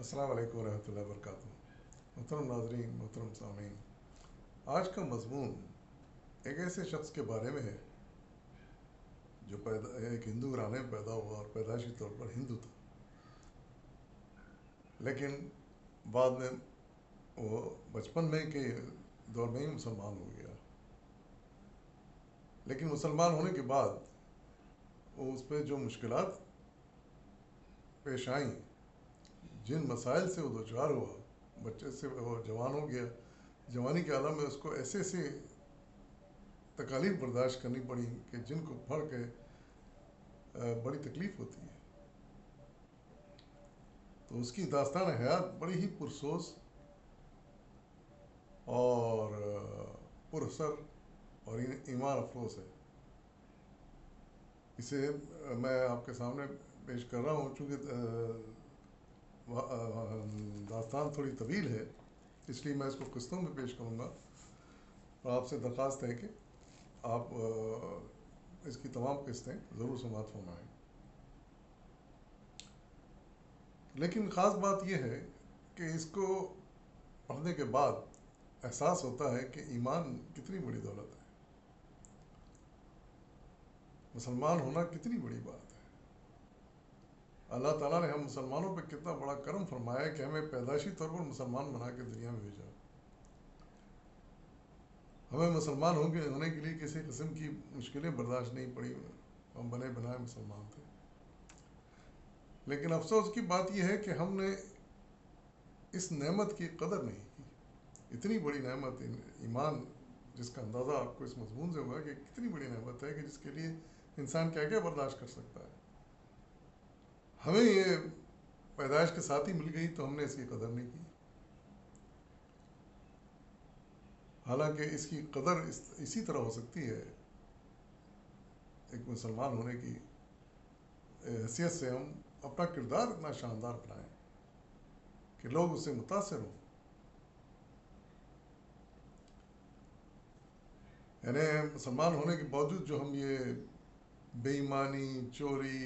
السلام علیکم ورحمۃ اللہ وبرکاتہ۔ محترم ناظرین، محترم سامعین، آج کا مضمون ایک ایسے شخص کے بارے میں ہے جو ایک ہندو گھرانے میں پیدا ہوا اور پیدائشی طور پر ہندو تھا، لیکن بعد میں وہ بچپن میں کے دور میں ہی مسلمان ہو گیا۔ لیکن مسلمان ہونے کے بعد وہ اس پہ جو مشکلات پیش آئیں، جن مسائل سے وہ دوچار ہوا، بچے سے وہ جوان ہو گیا، جوانی کے عالم میں اس کو ایسے ایسے تکالیف برداشت کرنی پڑی کہ جن کو پڑھ کے بڑی تکلیف ہوتی ہے۔ تو اس کی داستان حیات بڑی ہی پرسوز اور پراثر اور ایمان افروز ہے۔ اسے میں آپ کے سامنے پیش کر رہا ہوں، چونکہ داستان تھوڑی طویل ہے، اس لیے میں اس کو قسطوں میں پیش کروں گا، اور آپ سے درخواست ہے کہ آپ اس کی تمام قسطیں ضرور سماعت فرمائیں۔ لیکن خاص بات یہ ہے کہ اس کو پڑھنے کے بعد احساس ہوتا ہے کہ ایمان کتنی بڑی دولت ہے، مسلمان ہونا کتنی بڑی بات ہے۔ اللہ تعالیٰ نے ہم مسلمانوں پہ کتنا بڑا کرم فرمایا ہے کہ ہمیں پیدائشی طور پر مسلمان بنا کے دنیا میں بھیجا۔ ہمیں مسلمان ہونے کے لیے کسی قسم کی مشکلیں برداشت نہیں پڑی، ہم بنے بنائے مسلمان تھے۔ لیکن افسوس کی بات یہ ہے کہ ہم نے اس نعمت کی قدر نہیں کی۔ اتنی بڑی نعمت ایمان، جس کا اندازہ آپ کو اس مضمون سے ہوگا کہ کتنی بڑی نعمت ہے کہ جس کے لیے انسان کیا کیا برداشت کر سکتا ہے۔ ہمیں یہ پیدائش کے ساتھ ہی مل گئی تو ہم نے اس کی قدر نہیں کی، حالانکہ اس کی قدر اسی طرح ہو سکتی ہے۔ ایک مسلمان ہونے کی حیثیت سے ہم اپنا کردار اتنا شاندار بنائیں کہ لوگ اس سے متاثر ہوں۔ یعنی مسلمان ہونے کے باوجود جو ہم یہ بے ایمانی، چوری،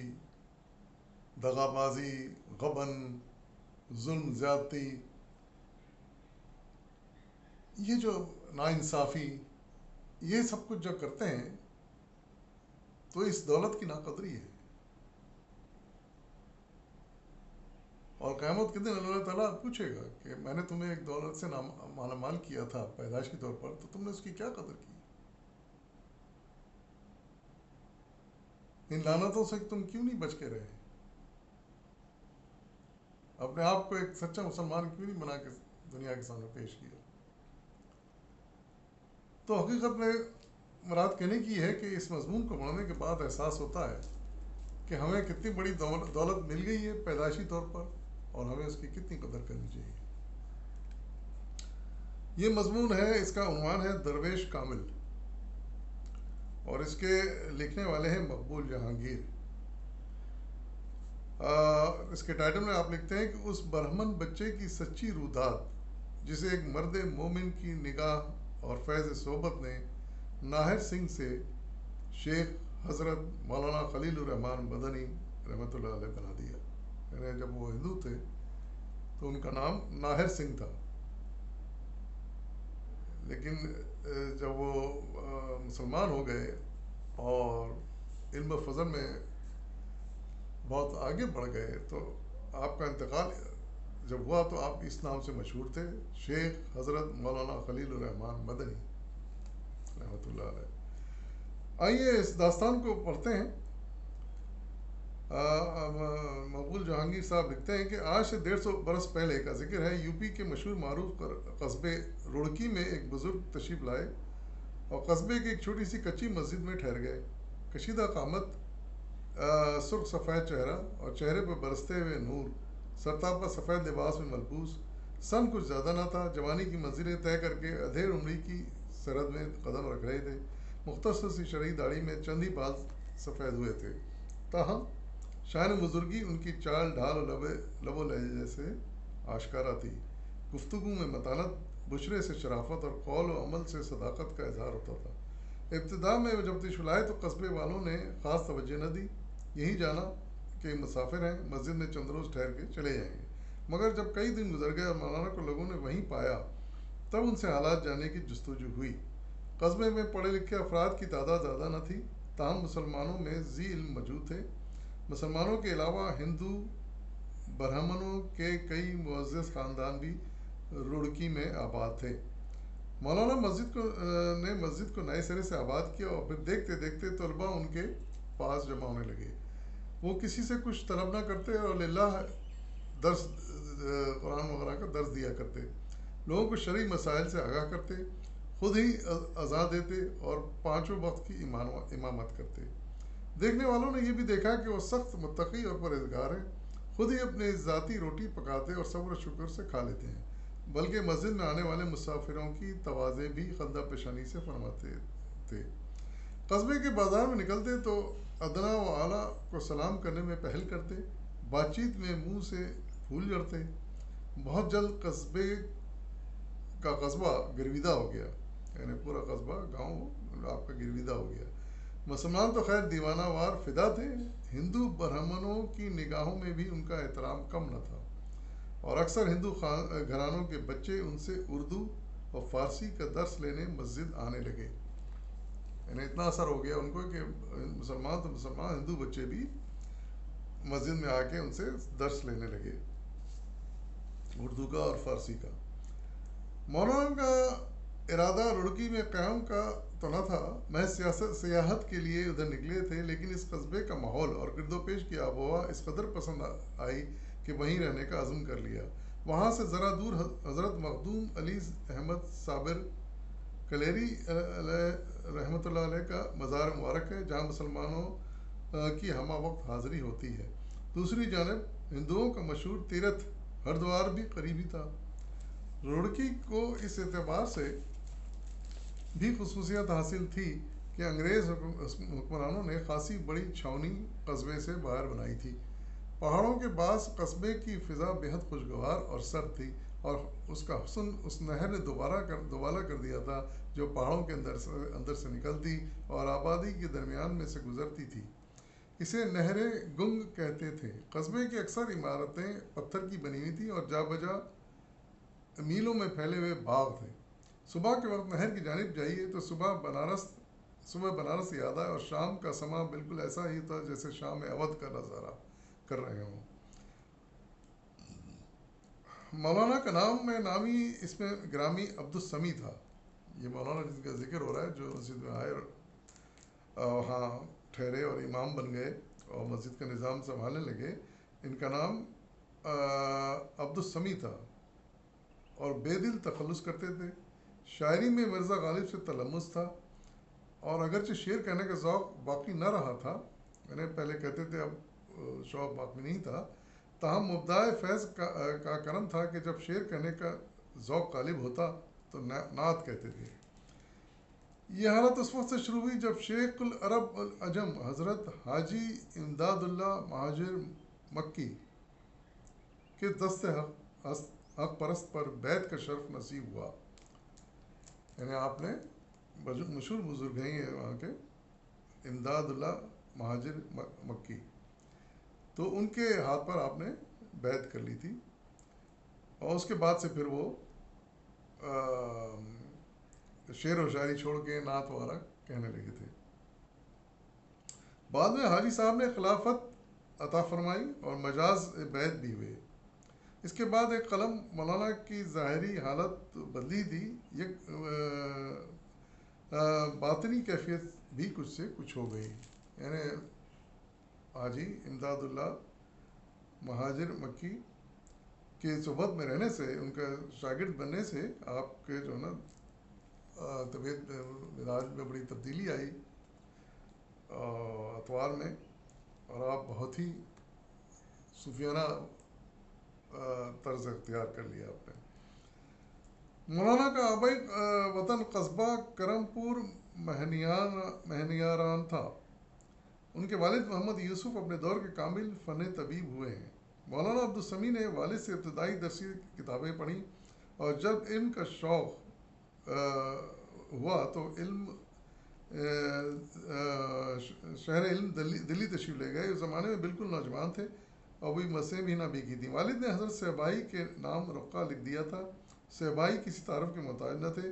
دغا بازی، غبن، ظلم، زیادتی، یہ جو ناانصافی، یہ سب کچھ جو کرتے ہیں تو اس دولت کی ناقدری ہے۔ اور قیامت کے دن اللہ تعالیٰ پوچھے گا کہ میں نے تمہیں ایک دولت سے مالا مال کیا تھا پیدائش کے طور پر، تو تم نے اس کی کیا قدر کی؟ ان لعنتوں سے تم کیوں نہیں بچ کے رہے؟ اپنے آپ کو ایک سچا مسلمان کیوں نہیں بنا کے دنیا کے سامنے پیش کیا؟ تو حقیقت میں مراد کہنے کی ہے کہ اس مضمون کو پڑھنے کے بعد احساس ہوتا ہے کہ ہمیں کتنی بڑی دولت مل گئی ہے پیدائشی طور پر، اور ہمیں اس کی کتنی قدر کرنی چاہیے۔ یہ مضمون ہے، اس کا عنوان ہے درویش کامل، اور اس کے لکھنے والے ہیں مقبول جہانگیر۔ اس کے ٹائٹل میں آپ لکھتے ہیں کہ اس برہمن بچے کی سچی رودات جسے ایک مرد مومن کی نگاہ اور فیض صحبت نے ناہر سنگھ سے شیخ حضرت مولانا خلیل الرحمن مدنی رحمۃ اللہ علیہ بنا دیا۔ یعنی جب وہ ہندو تھے تو ان کا نام ناہر سنگھ تھا، لیکن جب وہ مسلمان ہو گئے اور علم و فضل میں بہت آگے بڑھ گئے تو آپ کا انتقال جب ہوا تو آپ اس نام سے مشہور تھے، شیخ حضرت مولانا خلیل الرحمن مدنی رحمۃ اللہ علیہ۔ آئیے اس داستان کو پڑھتے ہیں۔ مقبول جہانگیر صاحب لکھتے ہیں کہ آج سے 150 برس پہلے کا ذکر ہے۔ یو پی کے مشہور معروف قصبے رڑکی میں ایک بزرگ تشریف لائے اور قصبے کی ایک چھوٹی سی کچی مسجد میں ٹھہر گئے۔ کشیدہ قامت، سرخ سفید چہرہ اور چہرے پر برستے ہوئے نور، سرتاپا سفید لباس میں ملبوس، سن کچھ زیادہ نہ تھا، جوانی کی منزلیں طے کر کے ادھیر عمری کی سرحد میں قدم رکھ رہے تھے۔ مختصر سی شرعی داڑھی میں چند ہی بال سفید ہوئے تھے، تاہم شان بزرگی ان کی چال ڈھال اور لب و لہجے سے آشکارا تھی۔ گفتگو میں متانت، بشرے سے شرافت اور قول و عمل سے صداقت کا اظہار ہوتا تھا۔ ابتدا میں جب تشریف لائے تو قصبے والوں نے خاص توجہ نہ دی، یہی جانا کہ مسافر ہیں، مسجد میں چند روز ٹھہر کے چلے جائیں گے، مگر جب کئی دن گزر گئے اور مولانا کو لوگوں نے وہیں پایا تب ان سے حالات جاننے کی جستجو ہوئی۔ قصبے میں پڑھے لکھے افراد کی تعداد زیادہ نہ تھی، تاہم مسلمانوں میں ذی علم موجود تھے۔ مسلمانوں کے علاوہ ہندو برہمنوں کے کئی معزز خاندان بھی رڑکی میں آباد تھے۔ مولانا مسجد کو نئے سرے سے آباد کیا اور پھر دیکھتے دیکھتے طلباء ان کے پاس جمع ہونے لگے۔ وہ کسی سے کچھ طلب نہ کرتے اور للہ درس قرآن وغیرہ کا درس دیا کرتے، لوگوں کو شرعی مسائل سے آگاہ کرتے، خود ہی اذان دیتے اور 5 وقت کی امامت کرتے۔ دیکھنے والوں نے یہ بھی دیکھا کہ وہ سخت متقی اور پرہیزگار ہیں، خود ہی اپنے ذاتی روٹی پکاتے اور صبر و شکر سے کھا لیتے ہیں، بلکہ مسجد میں آنے والے مسافروں کی توازے بھی خندہ پیشانی سے فرماتے تھے۔ قصبے کے بازار میں نکلتے تو ادنا و اعلیٰ کو سلام کرنے میں پہل کرتے، بات چیت میں منہ سے پھول جھڑتے۔ بہت جلد قصبہ گرویدہ ہو گیا، یعنی پورا قصبہ گاؤں آپ کا گرویدہ ہو گیا۔ مسلمان تو خیر دیوانہ وار فدا تھے، ہندو برہمنوں کی نگاہوں میں بھی ان کا احترام کم نہ تھا، اور اکثر ہندو گھرانوں کے بچے ان سے اردو اور فارسی کا درس لینے مسجد آنے لگے۔ یعنی اتنا اثر ہو گیا ان کو کہ مسلمان تو مسلمان، ہندو بچے بھی مسجد میں آ کے ان سے درس لینے لگے، اردو کا اور فارسی کا۔ مولانا کا ارادہ رڑکی میں قیام کا تو نہ تھا، محض سیاحت کے لیے ادھر نکلے تھے، لیکن اس قصبے کا ماحول اور گرد و پیش کی آب و ہوا اس قدر پسند آئی کہ وہیں رہنے کا عزم کر لیا۔ وہاں سے ذرا دور حضرت مخدوم علی احمد صابر کلیری رحمۃ اللہ علیہ کا مزار مبارک ہے، جہاں مسلمانوں کی ہمہ وقت حاضری ہوتی ہے۔ دوسری جانب ہندوؤں کا مشہور تیرتھ ہردوار بھی قریب ہی تھا۔ رڑکی کو اس اعتبار سے بھی خصوصیت حاصل تھی کہ انگریز حکمرانوں نے خاصی بڑی چھاؤنی قصبے سے باہر بنائی تھی۔ پہاڑوں کے بعض قصبے کی فضا بےحد خوشگوار اور سرد تھی، اور اس کا حسن اس نہر نے دوبالا کر دیا تھا جو پہاڑوں کے اندر سے نکلتی اور آبادی کے درمیان میں سے گزرتی تھی۔ اسے نہر گنگ کہتے تھے۔ قصبے کی اکثر عمارتیں پتھر کی بنی ہوئی تھیں اور جا بجا میلوں میں پھیلے ہوئے باغ تھے۔ صبح کے وقت نہر کی جانب جائیے تو صبح بنارس یاد آئے، اور شام کا سما بالکل ایسا ہی تھا جیسے شام اودھ کا نظارہ کر رہے ہوں۔ مولانا کا نامی اس میں گرامی عبدالسمی تھا۔ یہ مولانا جن کا ذکر ہو رہا ہے جو مسجد میں آئے اور وہاں ٹھہرے اور امام بن گئے اور مسجد کا نظام سنبھالنے لگے، ان کا نام عبدالسمی تھا اور بے دل تخلص کرتے تھے۔ شاعری میں مرزا غالب سے تلمس تھا، اور اگرچہ شعر کہنے کا ذوق باقی نہ رہا تھا، یعنی پہلے کہتے تھے اب شوق باقی نہیں تھا، تاہم مبدائے فیض کا کرم تھا کہ جب شعر کہنے کا ذوق غالب ہوتا تو نعت کہتے تھے۔ یہ حالت اس وقت سے شروع ہوئی جب شیخ العرب العجم حضرت حاجی امداد اللہ مہاجر مکی کے دست حق پرست پر بیعت کا شرف نصیب ہوا۔ یعنی آپ نے مشہور بزرگ ہیں یہ وہاں کے امداد اللہ مہاجر مکی، تو ان کے ہاتھ پر آپ نے بیعت کر لی تھی، اور اس کے بعد سے پھر وہ شعر و شاعری چھوڑ کے نعت وغیرہ کہنے لگے تھے۔ بعد میں حاجی صاحب نے خلافت عطا فرمائی اور مجاز بیعت بھی ہوئے۔ اس کے بعد ایک قلم مولانا کی ظاہری حالت بدلی تھی، یک باطنی کیفیت بھی کچھ سے کچھ ہو گئی۔ یعنی حاجی امداد اللہ مہاجر مکی کے صحبت میں رہنے سے، ان کا شاگرد بننے سے آپ کے جو نا طبیعت مزاج میں بڑی تبدیلی آئی اطوار میں، اور آپ بہت ہی صوفیانہ طرز اختیار کر لیا آپ نے۔ مولانا کا آبائی وطن قصبہ کرم پور مہنیاران تھا۔ ان کے والد محمد یوسف اپنے دور کے کامل فن طبیب ہوئے ہیں۔ مولانا عبدالسمی نے والد سے ابتدائی درسی کتابیں پڑھیں، اور جب علم کا شوق ہوا تو شہر علم دلی تشریف لے گئے۔ اس زمانے میں بالکل نوجوان تھے اور وہی مسیں بھی نہ بھیگی تھیں۔ والد نے حضرت صہبائی کے نام رقہ لکھ دیا تھا۔ صہبائی کسی تعارف کے محتاج نہ تھے،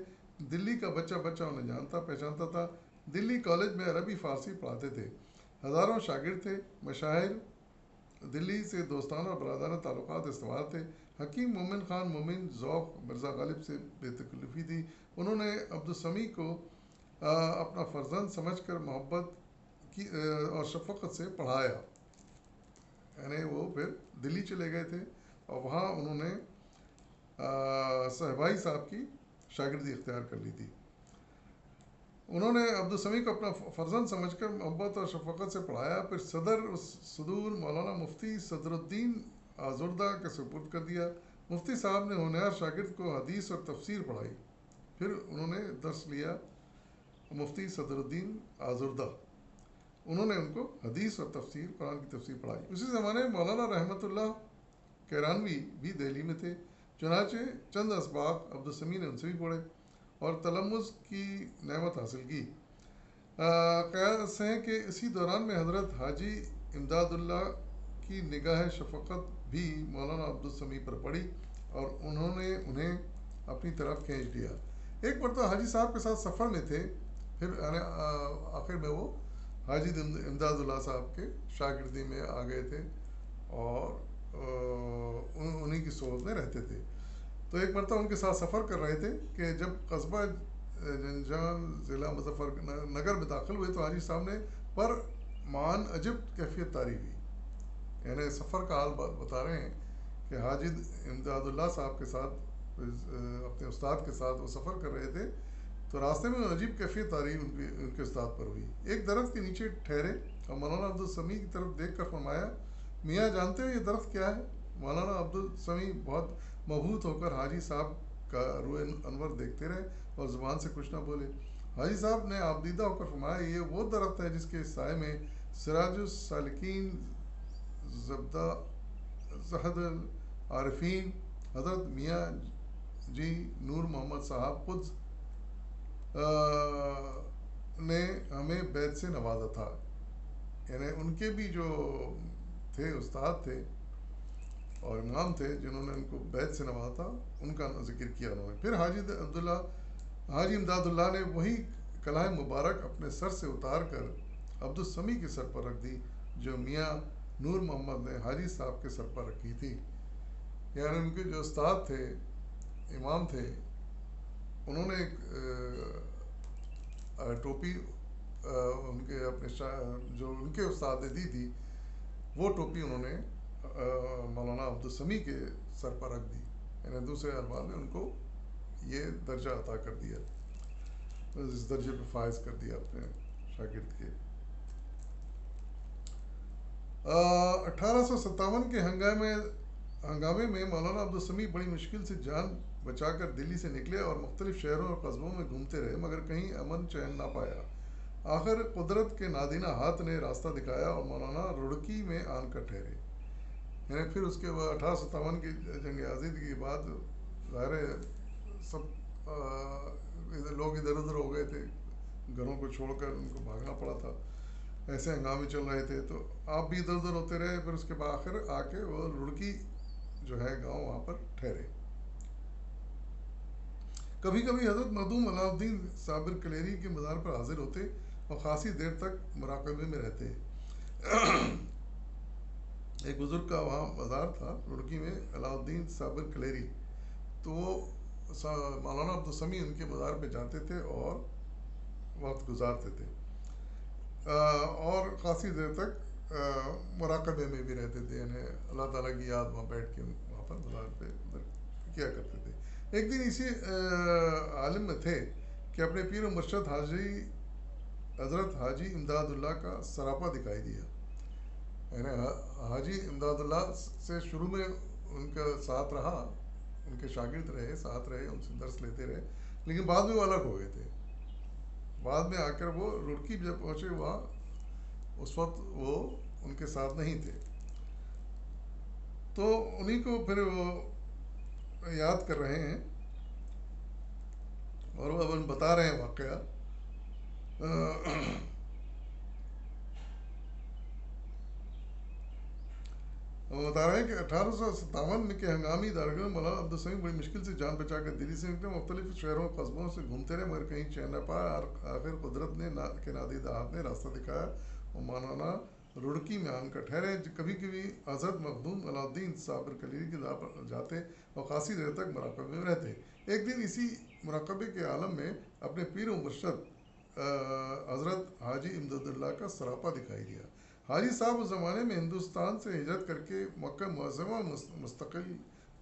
دلی کا بچہ بچہ انہیں جانتا پہچانتا تھا۔ دلی کالج میں عربی فارسی پڑھاتے تھے، ہزاروں شاگرد تھے، مشاہیر دلی سے دوستانہ اور برادرانہ تعلقات استوار تھے۔ حکیم مومن خان مومن ذوق مرزا غالب سے بے تکلفی تھی۔ انہوں نے عبدالسمیع کو اپنا فرزند سمجھ کر محبت کی اور شفقت سے پڑھایا، یعنی وہ پھر دلی چلے گئے تھے اور وہاں انہوں نے صہبائی صاحب کی شاگردی اختیار کر لی تھی۔ انہوں نے عبدالسمیع کو اپنا فرزند سمجھ کر محبت اور شفقت سے پڑھایا، پھر صدور مولانا مفتی صدر الدین آزردہ کے سپرد کر دیا۔ مفتی صاحب نے ہونہار شاگرد کو حدیث اور تفسیر پڑھائی، پھر انہوں نے درس لیا مفتی صدر الدین آزردہ، انہوں نے ان کو حدیث اور تفسیر قرآن کی تفسیر پڑھائی۔ اسی زمانے میں مولانا رحمۃ اللہ کیرانوی بھی دہلی میں تھے، چنانچہ چند اسباق عبدالسمیع نے ان سے بھی پڑھے اور تلمذ کی نعمت حاصل کی۔ قیاس ہے کہ اسی دوران میں حضرت حاجی امداد اللہ کی نگاہ شفقت بھی مولانا عبدالسمیع پر پڑی اور انہوں نے انہیں اپنی طرف کھینچ لیا۔ ایک مرتبہ حاجی صاحب کے ساتھ سفر میں تھے، پھر آخر میں وہ حاجی امداد اللہ صاحب کے شاگردی میں آ گئے تھے اور انہی کی صحبت میں رہتے تھے۔ تو ایک مرتبہ ان کے ساتھ سفر کر رہے تھے کہ جب قصبہ جنجان ضلع مظفر نگر میں داخل ہوئے تو حاجی صاحب نے پر مان عجب کیفیت طاری ہوئی، یعنی سفر کا حال بتا رہے ہیں کہ حاجی امداد اللہ صاحب کے ساتھ اپنے استاد کے ساتھ وہ سفر کر رہے تھے تو راستے میں عجیب کیفیت طاری ان کے استاد پر ہوئی۔ ایک درخت کے نیچے ٹھہرے اور مولانا عبدالسمیع کی طرف دیکھ کر فرمایا، میاں جانتے ہو یہ درخت کیا ہے؟ مولانا عبدالسمیع بہت مبہوت ہو کر حاجی صاحب کا روئے انور دیکھتے رہے اور زبان سے کچھ نہ بولے۔ حاجی صاحب نے آبدیدہ ہو کر فرمایا، یہ وہ درخت ہے جس کے سائے میں سراج السالکین زہد العارفین حضرت میاں جی نور محمد صاحب خود نے ہمیں بیت سے نوازا تھا، یعنی ان کے بھی جو تھے استاد تھے اور امام تھے جنہوں نے ان کو بیت سے نوازا تھا، ان کا ذکر کیا انہوں نے۔ پھر حاجی امداد اللہ نے وہی کلائے مبارک اپنے سر سے اتار کر عبدالسمیع کے سر پر رکھ دی جو میاں نور محمد نے حاجی صاحب کے سر پر رکھی تھی، یعنی ان کے جو استاد تھے امام تھے انہوں نے ایک ٹوپی ان کے اپنے جو ان کے استاد نے دی تھی وہ ٹوپی انہوں نے مولانا عبدالسمیع کے سر پر رکھ دی، یعنی دوسرے الفاظ میں ان کو یہ درجہ عطا کر دیا، اس درجے پہ فائز کر دیا اپنے شاگرد کے۔ 1857 کے ہنگامے میں مولانا عبدالسمیع بڑی مشکل سے جان بچا کر دلی سے نکلے اور مختلف شہروں اور قصبوں میں گھومتے رہے مگر کہیں امن چین نہ پایا۔ آخر قدرت کے نادینہ ہاتھ نے راستہ دکھایا اور مولانا رڑکی میں آن کر ٹھہرے، یعنی پھر اس کے بعد 1857 کی جنگ آزادی کے بعد ظاہر ہے سب لوگ ادھر ادھر ہو گئے تھے، گھروں کو چھوڑ کر ان کو بھاگنا پڑا تھا، ایسے ہنگامے چل رہے تھے تو آپ بھی ادھر ادھر ہوتے رہے۔ پھر اس کے بعد آخر آ کے وہ رڑکی جو ہے گاؤں وہاں پر ٹھہرے۔ کبھی کبھی حضرت مخدوم علاء الدین صابر کلیری کے مزار پر حاضر ہوتے اور خاصی دیر تک مراقبے میں رہتے۔ ایک بزرگ کا وہاں مزار تھا رڑکی میں، علاء الدین صابر کلیری، تو وہ مولانا عبدالسمیع ان کے مزار پہ جاتے تھے اور وقت گزارتے تھے اور خاصی دیر تک مراقبے میں بھی رہتے تھے، یعنی اللہ تعالیٰ کی یاد وہاں بیٹھ کے وہاں پر مزار پہ کیا کرتے تھے۔ ایک دن اسی عالم میں تھے کہ اپنے پیر و مرشد حضرت حاجی امداد اللہ کا سراپا دکھائی دیا، یعنی حاجی امداد اللہ سے شروع میں ان کا ساتھ رہا، ان کے شاگرد رہے، ساتھ رہے، ان سے درس لیتے رہے، لیکن بعد میں وہ الگ ہو گئے تھے۔ بعد میں آ کر وہ رڑکی جب پہنچے وہاں اس وقت وہ ان کے ساتھ نہیں تھے، تو انہی کو پھر وہ یاد کر رہے ہیں اور وہ اب بتا رہے ہیں واقعہ۔ وہ بتا رہے ہیں کہ 1857 میں کے ہنگامی دارالحکومت مولانا عبدالسمیع بڑی مشکل سے جان بچا کر دلی سے نکلے، مختلف شہروں قصبوں سے گھومتے رہے مگر کہیں چین نہ پایا، آخر قدرت نے کے نادید ہاتھ نے راستہ دکھایا اور مولانا رڑکی میں آن کر ٹھہرے۔ کبھی کبھی حضرت مخدوم علاء الدین صابر کلیری کی راہ پر جاتے اور خاصی دیر تک مراقبے میں رہتے۔ ایک دن اسی مراقبے کے عالم میں اپنے پیر و مرشد حضرت حاجی امداد اللہ کا سراپا دکھائی دیا۔ حاجی صاحب اس زمانے میں ہندوستان سے ہجرت کر کے مکہ معظمہ مستقل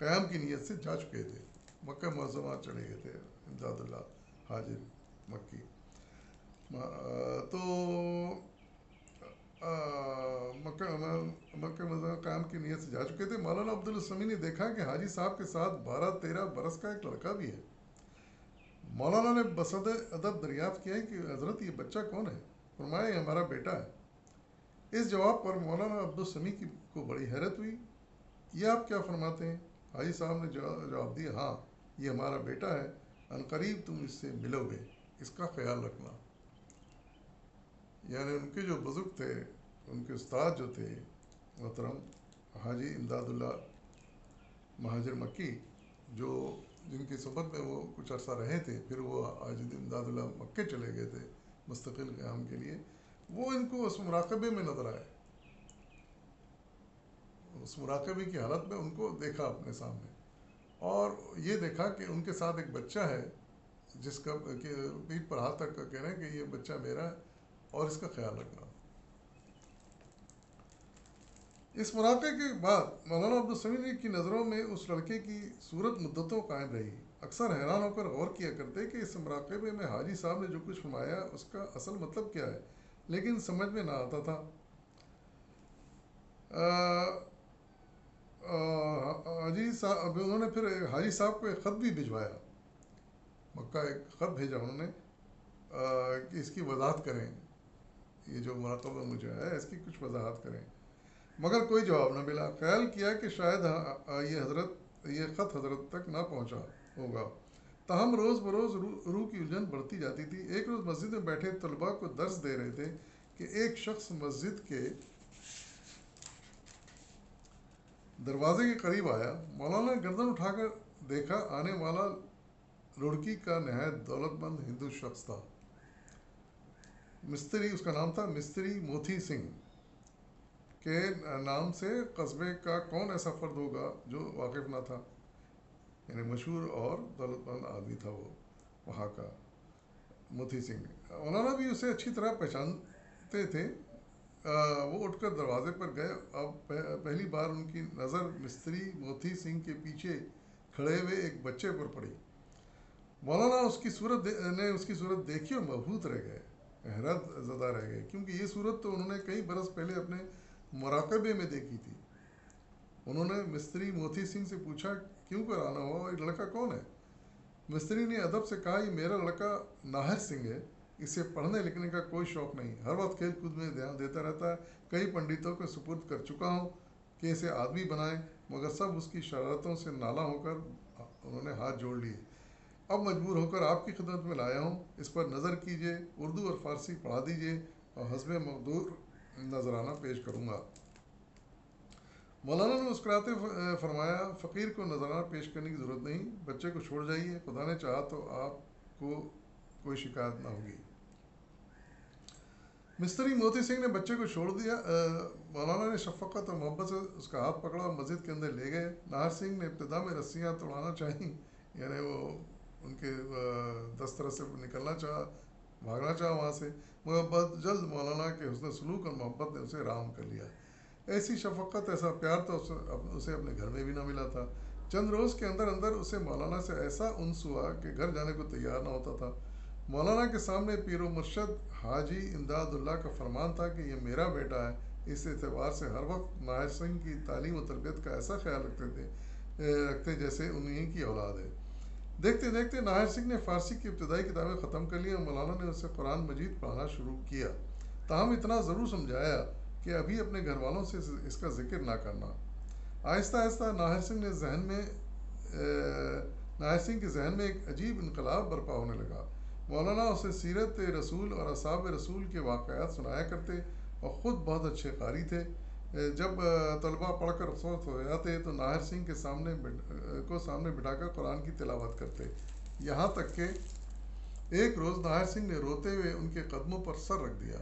قیام کی نیت سے جا چکے تھے۔ مکہ معظمہ چلے گئے تھے امداد اللہ حاجی مکی۔ تو مکہ معظمہ قیام کی نیت سے جا چکے تھے۔ مولانا عبدالسمیع نے دیکھا کہ حاجی صاحب کے ساتھ 12-13 برس کا ایک لڑکا بھی ہے۔ مولانا نے بصد ادب دریافت کیا کہ حضرت یہ بچہ کون ہے؟ فرمایا یہ ہمارا بیٹا ہے۔ اس جواب پر مولانا عبدالسمیع کو بڑی حیرت ہوئی۔ یہ آپ کیا فرماتے ہیں؟ حاجی صاحب نے جواب دیا، ہاں یہ ہمارا بیٹا ہے، عنقریب تم اس سے ملو گے، اس کا خیال رکھنا۔ یعنی ان کے جو بزرگ تھے، ان کے استاد جو تھے محترم حاجی امداد اللہ مہاجر مکی، جن کی صحبت میں وہ کچھ عرصہ رہے تھے، پھر وہ حاجی امداد اللہ مکے چلے گئے تھے مستقل قیام کے لیے، وہ ان کو اس مراقبے میں نظر آئے، اس مراقبے کی حالت میں ان کو دیکھا اپنے سامنے، اور یہ دیکھا کہ ان کے ساتھ ایک بچہ ہے جس کا پیٹھ پر ہاتھ رکھ کر کہہ رہے ہیں کہ یہ بچہ میرا ہے اور اس کا خیال رکھنا۔ اس مراقبے کے بعد مولانا عبدالسمیع کی نظروں میں اس لڑکے کی صورت مدتوں قائم رہی۔ اکثر حیران ہو کر غور کیا کرتے کہ اس مراقبے میں حاجی صاحب نے جو کچھ فرمایا اس کا اصل مطلب کیا ہے، لیکن سمجھ میں نہ آتا تھا۔ حاجی صاحب انہوں نے پھر حاجی صاحب کو ایک خط بھی بھجوایا، مکہ ایک خط بھیجا انہوں نے کہ اس کی وضاحت کریں، یہ جو مراقبہ مجھے ہے اس کی کچھ وضاحت کریں، مگر کوئی جواب نہ ملا۔ خیال کیا کہ شاید یہ خط حضرت تک نہ پہنچا ہوگا۔ تاہم روز بروز روح کی الجھن بڑھتی جاتی تھی۔ ایک روز مسجد میں بیٹھے طلباء کو درس دے رہے تھے کہ ایک شخص مسجد کے دروازے کے قریب آیا۔ مولانا نے گردن اٹھا کر دیکھا، آنے والا رڑکی کا نہایت دولت مند ہندو شخص تھا، مستری، اس کا نام تھا مستری موتی سنگھ کے نام سے قصبے کا کون ایسا فرد ہوگا جو واقف نہ تھا، یعنی مشہور اور دولت مند آدمی تھا وہ وہاں کا موتی سنگھ۔ مولانا بھی اسے اچھی طرح پہچانتے تھے۔ وہ اٹھ کر دروازے پر گئے۔ اب پہلی بار ان کی نظر مستری موتی سنگھ کے پیچھے کھڑے ہوئے ایک بچے پر پڑی۔ مولانا اس کی صورت دیکھی اور مبہوت رہ گئے، حیرت زدہ رہ گئے، کیونکہ یہ صورت تو انہوں نے کئی برس پہلے اپنے مراقبے میں دیکھی تھی۔ انہوں نے مستری موتی سنگھ سے پوچھا کیوں کر آنا ہوا، یہ لڑکا کون ہے؟ مستری نے ادب سے کہا یہ میرا لڑکا ناہر سنگھ ہے، اسے پڑھنے لکھنے کا کوئی شوق نہیں، ہر وقت کھیل کود میں دھیان دیتا رہتا ہے، کئی پنڈتوں کو سپرد کر چکا ہوں کہ اسے آدمی بنائیں، مگر سب اس کی شرارتوں سے نالاں ہو کر انہوں نے ہاتھ جوڑ لیے۔ اب مجبور ہو کر آپ کی خدمت میں لایا ہوں، اس پر نظر کیجئے، اردو اور فارسی پڑھا دیجئے اور حسب مقدور نذرانہ پیش کروں گا۔ مولانا نے مسکراتے فرمایا فقیر کو نذرانہ پیش کرنے کی ضرورت نہیں، بچے کو چھوڑ جائیے، خدا نے چاہا تو آپ کو کوئی شکایت نہ ہوگی۔ مستری موتی سنگھ نے بچے کو چھوڑ دیا۔ مولانا نے شفقت اور محبت سے اس کا ہاتھ پکڑا اور مسجد کے اندر لے گئے۔ ناہر سنگھ نے ابتدا میں رسیاں توڑانا چاہیں، یعنی وہ ان کے دسترس سے نکلنا چاہا، بھاگنا چاہا وہاں سے، مگر بہت جلد مولانا کے حسن سلوک اور محبت نے اسے رام کر لیا۔ ایسی شفقت، ایسا پیار تو اسے اپنے گھر میں بھی نہ ملا تھا۔ چند روز کے اندر اندر اسے مولانا سے ایسا انس ہوا کہ گھر جانے کو تیار نہ ہوتا تھا۔ مولانا کے سامنے پیر و مرشد حاجی امداد اللہ کا فرمان تھا کہ یہ میرا بیٹا ہے، اس اعتبار سے ہر وقت ناہر سنگھ کی تعلیم و تربیت کا ایسا خیال رکھتے جیسے انہیں کی اولاد ہے۔ دیکھتے دیکھتے ناہر سنگھ نے فارسی کی ابتدائی کتابیں ختم کر لی اور مولانا نے اسے قرآن مجید پڑھانا شروع کیا، تاہم اتنا ضرور سمجھایا کہ ابھی اپنے گھر والوں سے اس کا ذکر نہ کرنا۔ آہستہ آہستہ ناہر سنگھ کے ذہن میں ایک عجیب انقلاب برپا ہونے لگا۔ مولانا اسے سیرت رسول اور اصحاب رسول کے واقعات سنایا کرتے اور خود بہت اچھے قاری تھے۔ جب طلبہ پڑھ کر رخصت ہو جاتے تو ناہر سنگھ کے سامنے بٹھا کر قرآن کی تلاوت کرتے، یہاں تک کہ ایک روز ناہر سنگھ نے روتے ہوئے ان کے قدموں پر سر رکھ دیا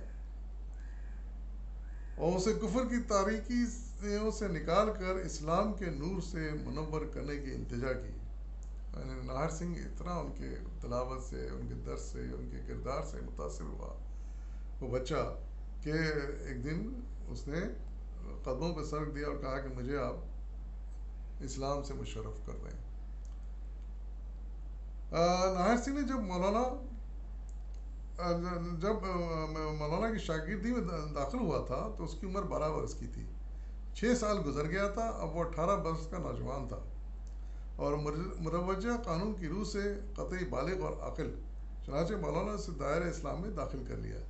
اور اسے کفر کی تاریکیوں سے نکال کر اسلام کے نور سے منور کرنے کی التجا کی۔ یعنی ناہر سنگھ اتنا ان کے تلاوت سے، ان کے درس سے، ان کے کردار سے متاثر ہوا وہ بچہ کہ ایک دن اس نے قدموں پہ سر رکھ دیا اور کہا کہ مجھے آپ اسلام سے مشرف کر دیں۔ ناہر سنگھ نے جب مولانا کی شاگردی میں داخل ہوا تھا تو اس کی عمر 12 برس کی تھی۔ 6 سال گزر گیا تھا، اب وہ 18 برس کا نوجوان تھا اور مروجہ قانون کی روح سے قطعی بالغ اور عاقل، چنانچہ مولانا سے دائرہ اسلام میں داخل کر لیا۔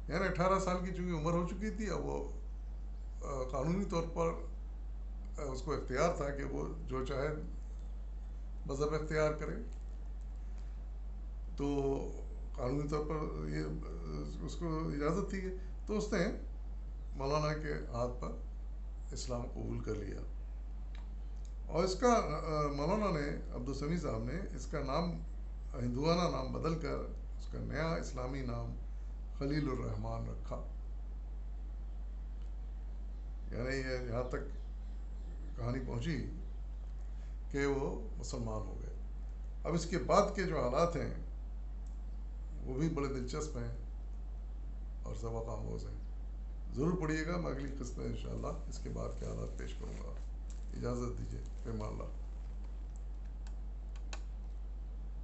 یعنی 18 سال کی چونکہ عمر ہو چکی تھی، اب وہ قانونی طور پر اس کو اختیار تھا کہ وہ جو چاہے مذہب اختیار کرے، تو قانونی طور پر یہ اس کو اجازت تھی، تو اس نے مولانا کے ہاتھ پر اسلام قبول کر لیا اور اس کا مولانا نے عبدالسمیع صاحب نے اس کا نام ہندوانہ نام بدل کر اس کا نیا اسلامی نام خلیل الرحمن رکھا۔ یعنی یہ یہاں تک کہانی پہنچی کہ وہ مسلمان ہو گئے۔ اب اس کے بعد کے جو حالات ہیں وہ بھی بڑے دلچسپ ہیں اور سبق آموز ہیں، ضرور پڑھیے گا۔ میں اگلی قسط میں انشاءاللہ اس کے بعد کے حالات پیش کروں گا۔ اجازت دیجیے، فی امان اللہ۔